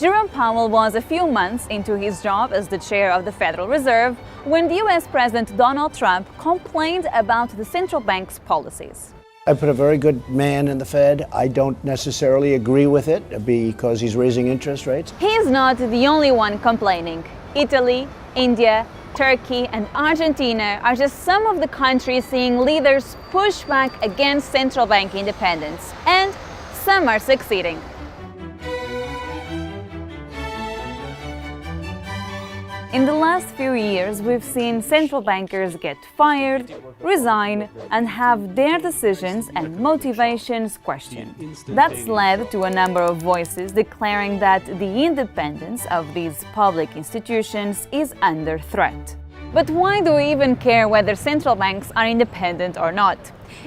Jerome Powell was a few months into his job as the chair of the Federal Reserve when the US President Donald Trump complained about the central bank's policies. I put a very good man in the Fed. I don't necessarily agree with it because he's raising interest rates. He's not the only one complaining. Italy, India, Turkey, and Argentina are just some of the countries seeing leaders push back against central bank independence, and some are succeeding. In the last few years, we've seen central bankers get fired, resign, and have their decisions and motivations questioned. That's led to a number of voices declaring that the independence of these public institutions is under threat. But why do we even care whether central banks are independent or not?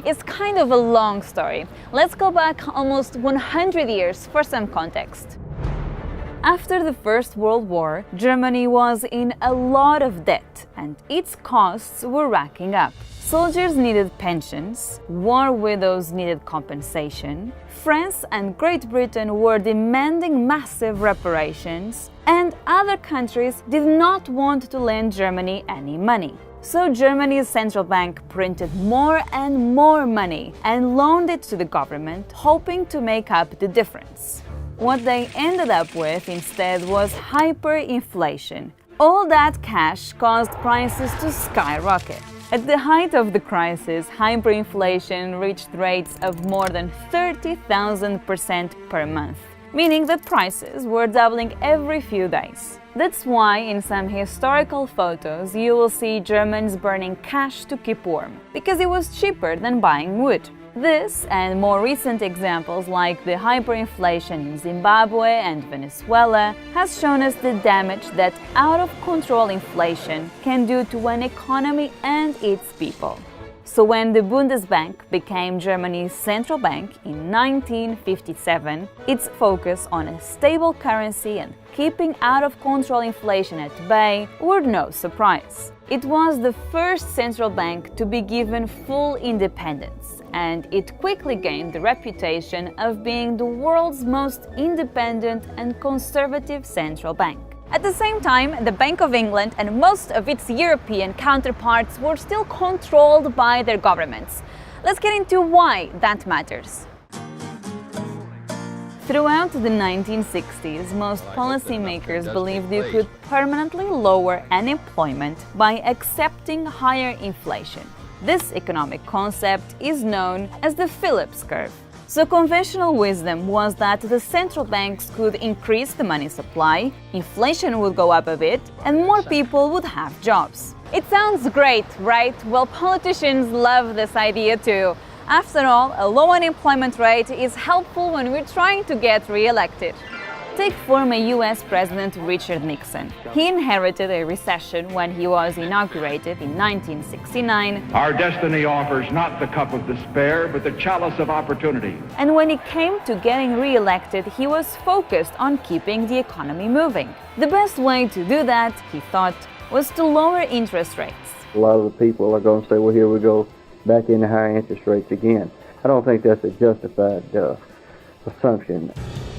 It's kind of a long story. Let's go back almost 100 years for some context. After the First World War, Germany was in a lot of debt, and its costs were racking up. Soldiers needed pensions, war widows needed compensation, France and Great Britain were demanding massive reparations, and other countries did not want to lend Germany any money. So Germany's central bank printed more and more money and loaned it to the government, hoping to make up the difference. What they ended up with instead was hyperinflation. All that cash caused prices to skyrocket. At the height of the crisis, hyperinflation reached rates of more than 30,000% per month, meaning that prices were doubling every few days. That's why in some historical photos you will see Germans burning cash to keep warm, because it was cheaper than buying wood. This and more recent examples like the hyperinflation in Zimbabwe and Venezuela has shown us the damage that out-of-control inflation can do to an economy and its people. So when the Bundesbank became Germany's central bank in 1957, its focus on a stable currency and keeping out-of-control inflation at bay were no surprise. It was the first central bank to be given full independence, and it quickly gained the reputation of being the world's most independent and conservative central bank. At the same time, the Bank of England and most of its European counterparts were still controlled by their governments. Let's get into why that matters. Throughout the 1960s, most policymakers believed you could permanently lower unemployment by accepting higher inflation. This economic concept is known as the Phillips curve. So conventional wisdom was that the central banks could increase the money supply, inflation would go up a bit, and more people would have jobs. It sounds great, right? Well, politicians love this idea too. After all, a low unemployment rate is helpful when we're trying to get re-elected. Take former US President Richard Nixon. He inherited a recession when he was inaugurated in 1969. Our destiny offers not the cup of despair, but the chalice of opportunity. And when it came to getting re-elected, he was focused on keeping the economy moving. The best way to do that, he thought, was to lower interest rates. A lot of the people are going to say, well, here we go back into high interest rates again. I don't think that's a justified assumption.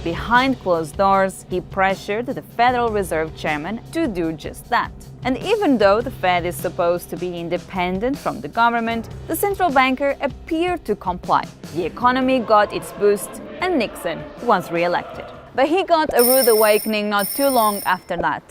Behind closed doors, he pressured the Federal Reserve Chairman to do just that. And even though the Fed is supposed to be independent from the government, the central banker appeared to comply. The economy got its boost, and Nixon was re-elected. But he got a rude awakening not too long after that.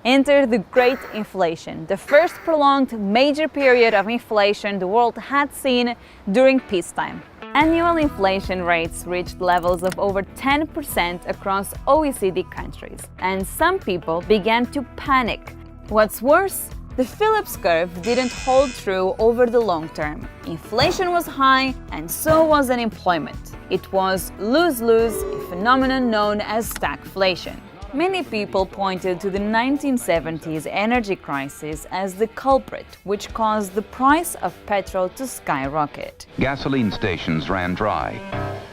Enter the Great Inflation, the first prolonged major period of inflation the world had seen during peacetime. Annual inflation rates reached levels of over 10% across OECD countries, and some people began to panic. What's worse, the Phillips curve didn't hold true over the long term. Inflation was high, and so was unemployment. It was lose-lose, a phenomenon known as stagflation. Many people pointed to the 1970s energy crisis as the culprit, which caused the price of petrol to skyrocket. Gasoline stations ran dry.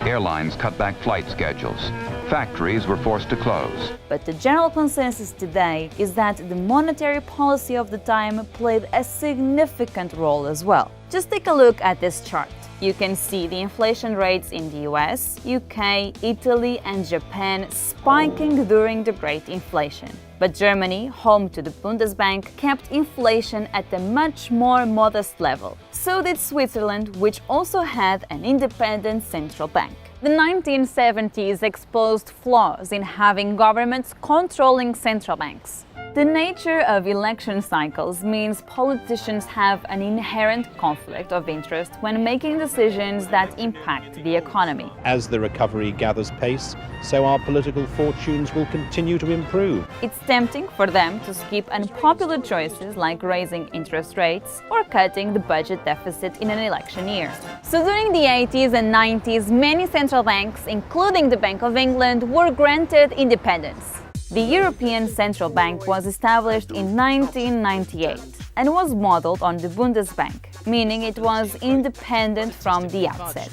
Airlines cut back flight schedules. Factories were forced to close. But the general consensus today is that the monetary policy of the time played a significant role as well. Just take a look at this chart. You can see the inflation rates in the US, UK, Italy and Japan spiking during the Great Inflation. But Germany, home to the Bundesbank, kept inflation at a much more modest level. So did Switzerland, which also had an independent central bank. The 1970s exposed flaws in having governments controlling central banks. The nature of election cycles means politicians have an inherent conflict of interest when making decisions that impact the economy. As the recovery gathers pace, so our political fortunes will continue to improve. It's tempting for them to skip unpopular choices like raising interest rates or cutting the budget deficit in an election year. So during the 80s and 90s, many central banks, including the Bank of England, were granted independence. The European Central Bank was established in 1998 and was modeled on the Bundesbank, meaning it was independent from the outset.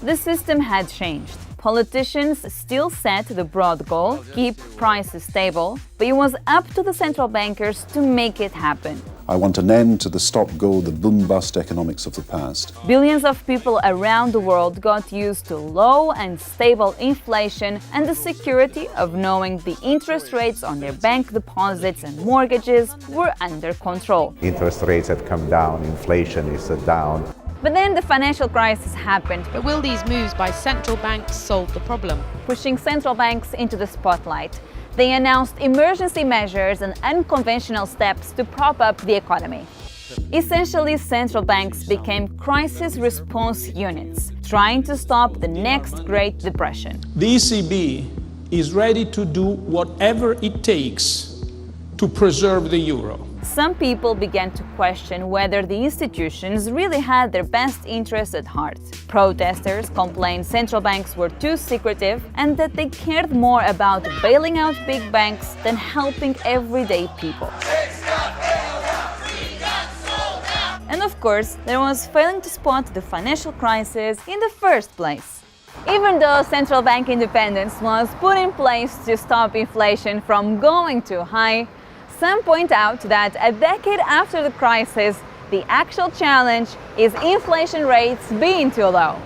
The system had changed. Politicians still set the broad goal, keep prices stable, but it was up to the central bankers to make it happen. I want an end to the stop-go, the boom-bust economics of the past. Billions of people around the world got used to low and stable inflation and the security of knowing the interest rates on their bank deposits and mortgages were under control. Interest rates had come down, inflation is down. But then the financial crisis happened. But will these moves by central banks solve the problem? Pushing central banks into the spotlight, they announced emergency measures and unconventional steps to prop up the economy. Essentially, central banks became crisis response units, trying to stop the next Great Depression. The ECB is ready to do whatever it takes to preserve the euro. Some people began to question whether the institutions really had their best interests at heart. Protesters complained central banks were too secretive and that they cared more about bailing out big banks than helping everyday people. And of course, there was failing to spot the financial crisis in the first place. Even though central bank independence was put in place to stop inflation from going too high, some point out that a decade after the crisis, the actual challenge is inflation rates being too low.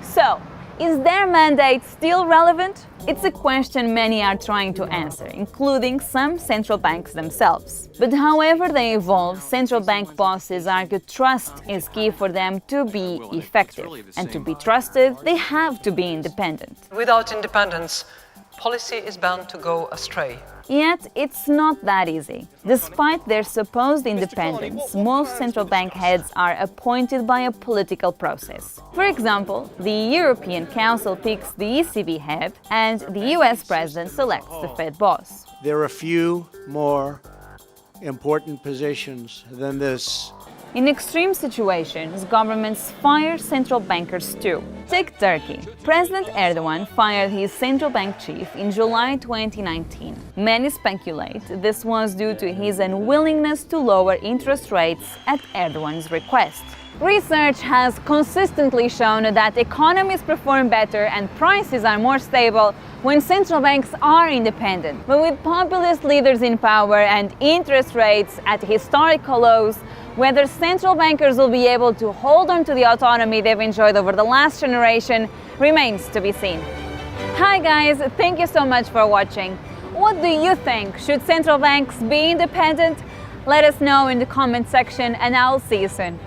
So, is their mandate still relevant? It's a question many are trying to answer, including some central banks themselves. But however they evolve, central bank bosses argue trust is key for them to be effective. And to be trusted, they have to be independent. Without independence, policy is bound to go astray. Yet, it's not that easy. Despite their supposed independence, most central bank heads are appointed by a political process. For example, the European Council picks the ECB head and the US president selects the Fed boss. There are few more important positions than this. In extreme situations, governments fire central bankers too. Take Turkey. President Erdogan fired his central bank chief in July 2019. Many speculate this was due to his unwillingness to lower interest rates at Erdogan's request. Research has consistently shown that economies perform better and prices are more stable when central banks are independent. But with populist leaders in power and interest rates at historical lows, whether central bankers will be able to hold on to the autonomy they've enjoyed over the last generation remains to be seen. Hi guys, thank you so much for watching. What do you think? Should central banks be independent? Let us know in the comment section and I'll see you soon.